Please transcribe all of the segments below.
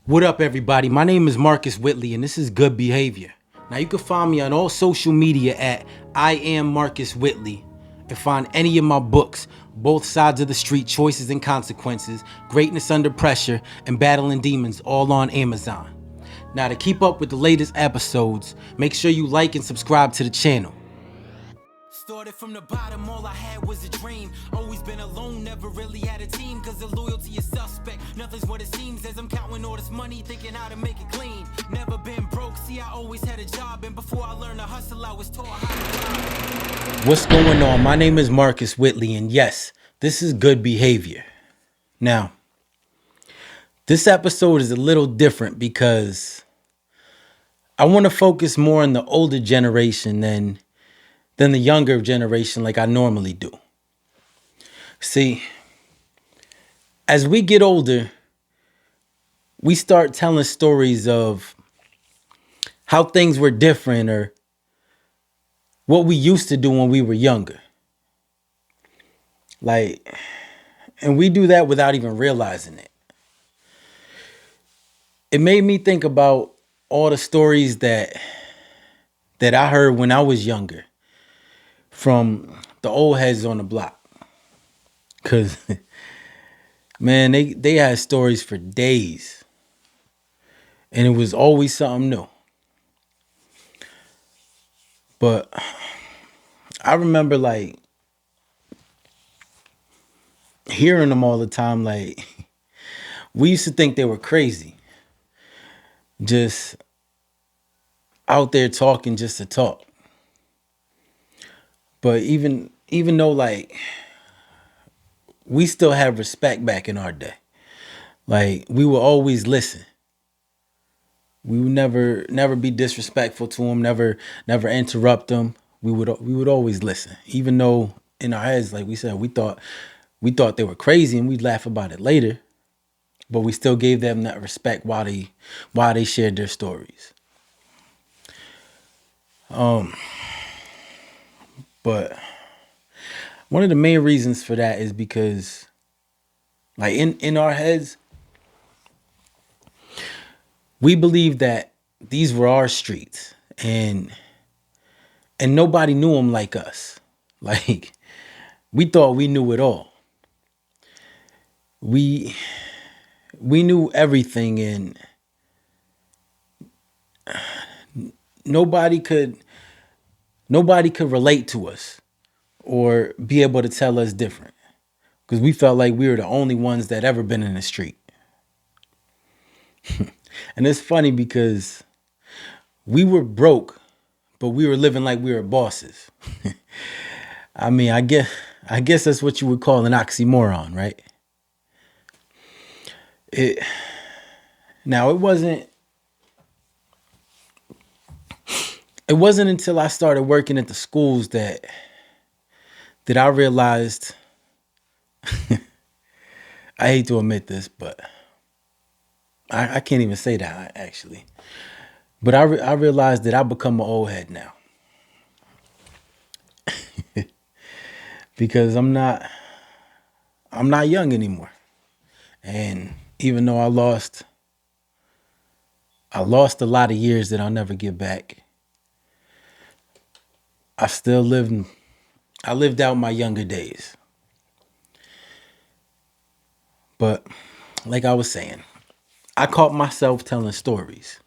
What up, everybody? My name is Marcus Whitley, and this is Good Behavior. Now, you can find me on all social media at I am Marcus Whitley, and find any of my books, Both Sides of the Street, Choices and Consequences, Greatness Under Pressure, and Battling Demons, all on Amazon. Now, to keep up with the latest episodes, make sure you like and subscribe to the channel. Started from the bottom, all I had was a dream. Always been alone, never really had a team. Cause the loyalty is suspect, nothing's what it seems. As I'm counting all this money, thinking how to make it clean. Never been broke, see I always had a job. And before I learned to hustle, I was taught how to. What's going on? My name is Marcus Whitley, and yes, this is Good Behavior. Now, this episode is a little different because I want to focus more on the older generation than the younger generation like I normally do. See, as we get older, we start telling stories of how things were different or what we used to do when we were younger. And we do that without even realizing it. It made me think about all the stories that I heard when I was younger from the old heads on the block. Cause man, they had stories for days. And it was always something new. But I remember hearing them all the time. We used to think they were crazy. Just out there talking just to talk. But even though we still have respect back in our day. We would always listen. We would never be disrespectful to them, never interrupt them. We would always listen. Even though in our heads, like we said, we thought they were crazy and we'd laugh about it later. But we still gave them that respect while they shared their stories. But one of the main reasons for that is because in our heads, we believe that these were our streets and nobody knew them like us. We thought we knew it all. We knew everything and nobody could relate to us or be able to tell us different because we felt like we were the only ones that ever been in the street. And it's funny because we were broke, but we were living like we were bosses. I mean, I guess that's what you would call an oxymoron, right? It wasn't until I started working at the schools that I realized, I hate to admit this, but I can't even say that actually. But I realized that I become an old head now. Because I'm not young anymore. And even though I lost a lot of years that I'll never get back, I lived out my younger days. But like I was saying, I caught myself telling stories.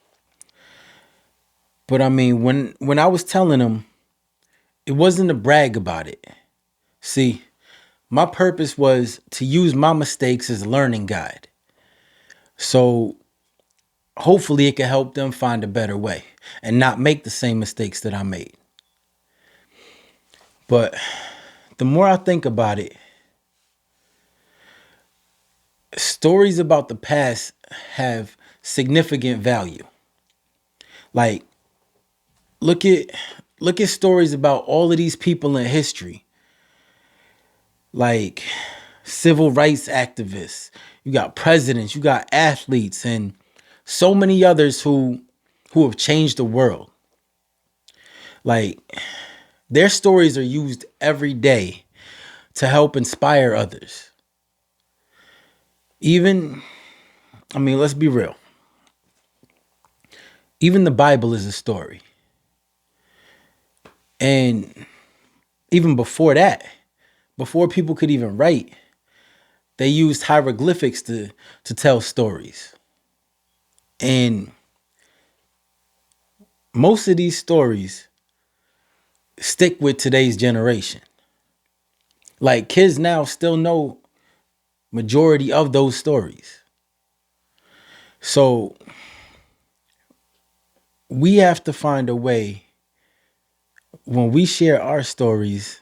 But I mean, when I was telling them, it wasn't to brag about it. See, my purpose was to use my mistakes as a learning guide. So hopefully it can help them find a better way and not make the same mistakes that I made. But the more I think about it, stories about the past have significant value. Look at stories about all of these people in history. Like civil rights activists, you got presidents, you got athletes, and so many others who have changed the world. Their stories are used every day to help inspire others. Let's be real. Even the Bible is a story. And even before that, before people could even write, they used hieroglyphics to tell stories. And most of these stories stick with today's generation. Like kids now still know majority of those stories. So we have to find a way when we share our stories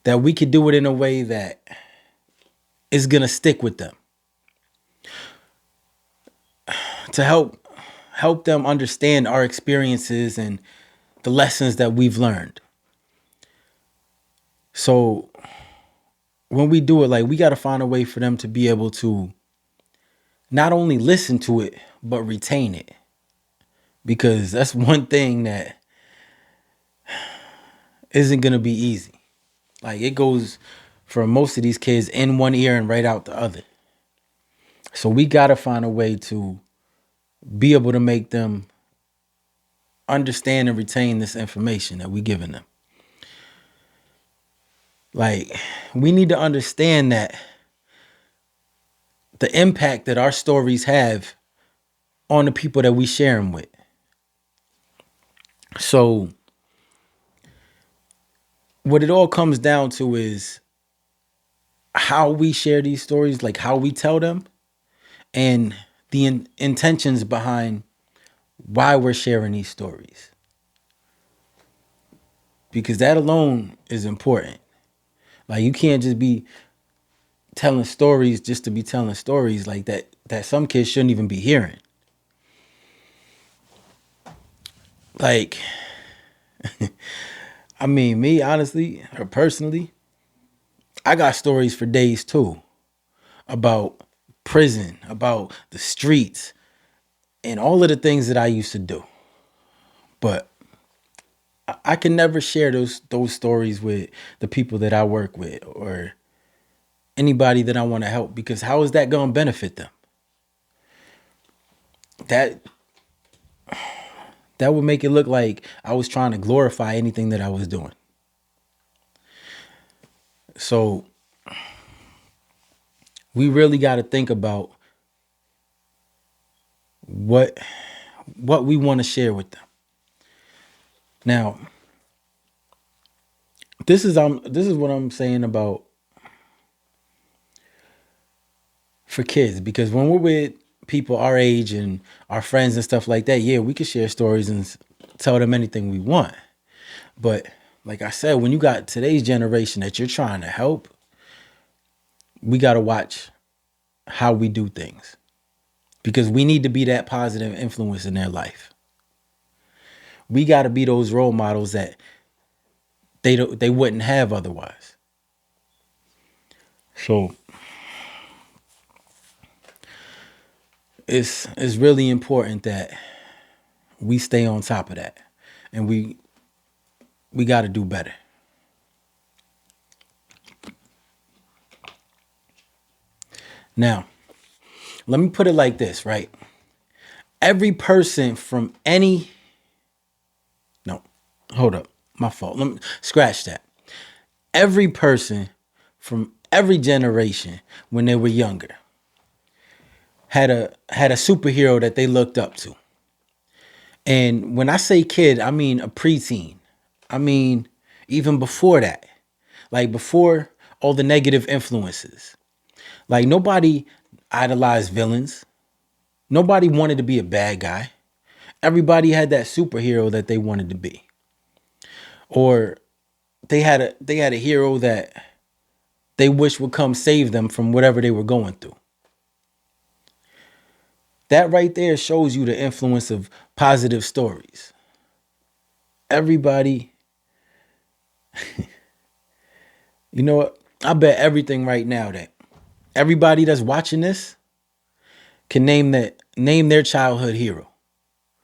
that we could do it in a way that is going to stick with them, to help them understand our experiences and the lessons that we've learned. So when we do it, like, we got to find a way for them to be able to not only listen to it but retain it, because that's one thing that isn't going to be easy. Like, it goes for most of these kids in one ear and right out the other. So we got to find a way to be able to make them understand and retain this information that we're giving them. Like, we need to understand that the impact that our stories have on the people that we share them with. So what it all comes down to is how we share these stories, like how we tell them, and the intentions behind why we're sharing these stories. Because that alone is important. Like, you can't just be telling stories just to be telling stories like that some kids shouldn't even be hearing. Like, I mean, me, honestly, or personally, I got stories for days too about prison, about the streets, and all of the things that I used to do. But I can never share those stories with the people that I work with or anybody that I want to help, because how is that going to benefit them? That would make it look like I was trying to glorify anything that I was doing. So we really got to think about what we want to share with them. Now, this is what I'm saying about for kids, because when we're with people our age and our friends and stuff like that, yeah, we can share stories and tell them anything we want. But like I said, when you got today's generation that you're trying to help, we got to watch how we do things, because we need to be that positive influence in their life. We got to be those role models that they wouldn't have otherwise. So it's really important that we stay on top of that, and we got to do better. Now, let me put it like this, right? Every person from any no, hold up, my fault. Let me scratch that. Every person from every generation when they were younger had a superhero that they looked up to. And when I say kid, I mean a preteen. I mean even before that. Like, before all the negative influences. Like, nobody idolized villains. Nobody wanted to be a bad guy. Everybody had that superhero that they wanted to be. Or they had a hero that they wish would come save them from whatever they were going through. That right there shows you the influence of positive stories. Everybody, you know what? I bet everything right now that everybody that's watching this can name their childhood hero,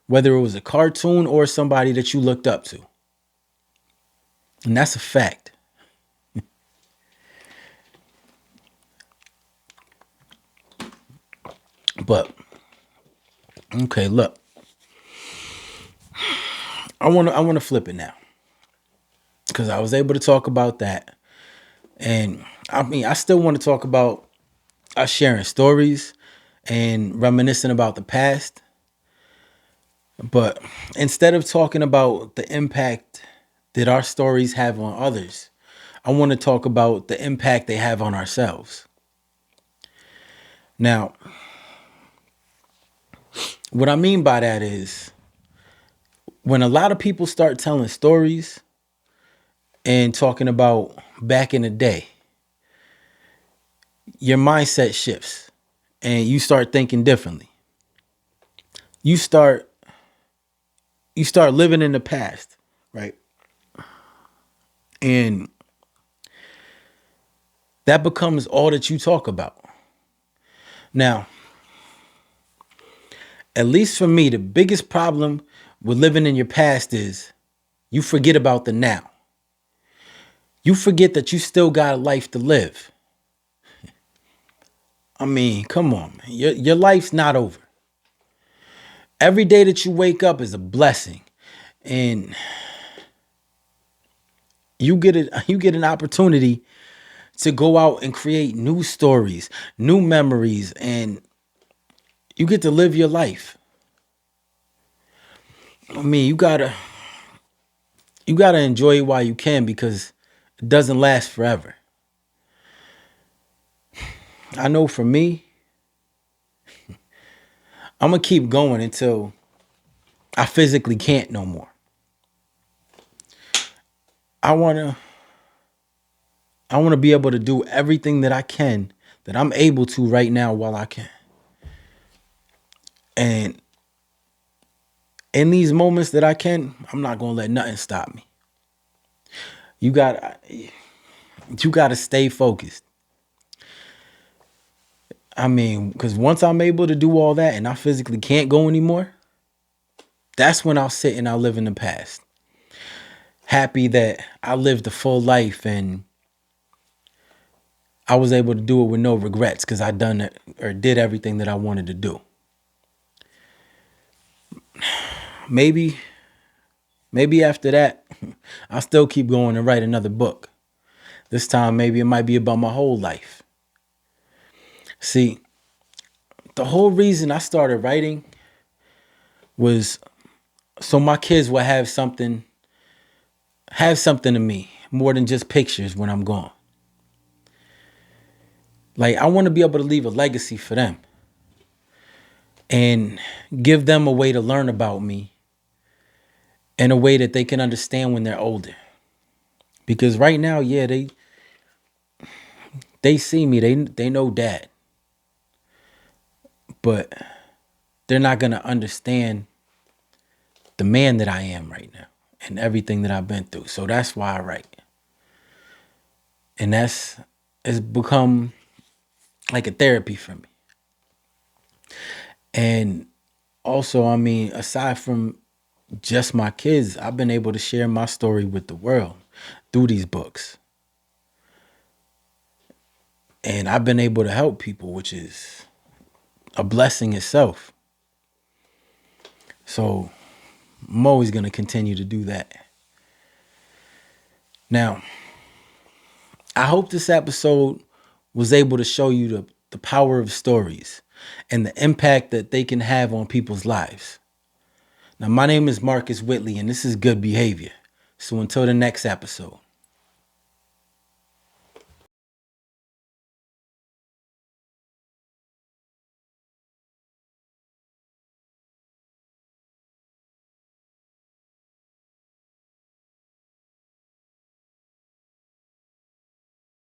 whether it was a cartoon or somebody that you looked up to. And that's a fact. But okay, look. I want to flip it now, because I was able to talk about that, and I mean I still want to talk about us sharing stories and reminiscing about the past. But instead of talking about the impact that our stories have on others, I want to talk about the impact they have on ourselves. Now, what I mean by that is when a lot of people start telling stories and talking about back in the day, your mindset shifts and you start thinking differently. You start living in the past, right? And that becomes all that you talk about. Now, at least for me, the biggest problem with living in your past is you forget about the now. You forget that you still got a life to live. I mean, come on, man. Your life's not over. Every day that you wake up is a blessing. And you get an opportunity to go out and create new stories, new memories, and you get to live your life. I mean, you gotta enjoy it while you can, because it doesn't last forever. I know for me, I'm gonna keep going until I physically can't no more. I wanna I wanna be able to do everything that I can, that I'm able to right now while I can. And in these moments that I can, I'm not gonna let nothing stop me. You got you got to stay focused. I mean, because once I'm able to do all that and I physically can't go anymore, that's when I'll sit and I'll live in the past. Happy that I lived a full life and I was able to do it with no regrets because I done it or did everything that I wanted to do. Maybe, maybe after that, I'll still keep going and write another book. This time, maybe it might be about my whole life. See, the whole reason I started writing was so my kids will have something to me more than just pictures when I'm gone. Like, I want to be able to leave a legacy for them and give them a way to learn about me in a way that they can understand when they're older. Because right now, yeah, they see me, they know dad, but they're not going to understand the man that I am right now and everything that I've been through. So that's why I write. And it's become like a therapy for me. And also, I mean, aside from just my kids, I've been able to share my story with the world through these books. And I've been able to help people, which is a blessing itself. So I'm always going to continue to do that. Now, I hope this episode was able to show you the power of stories and the impact that they can have on people's lives. Now, my name is Marcus Whitley, and this is Good Behavior. So until the next episode.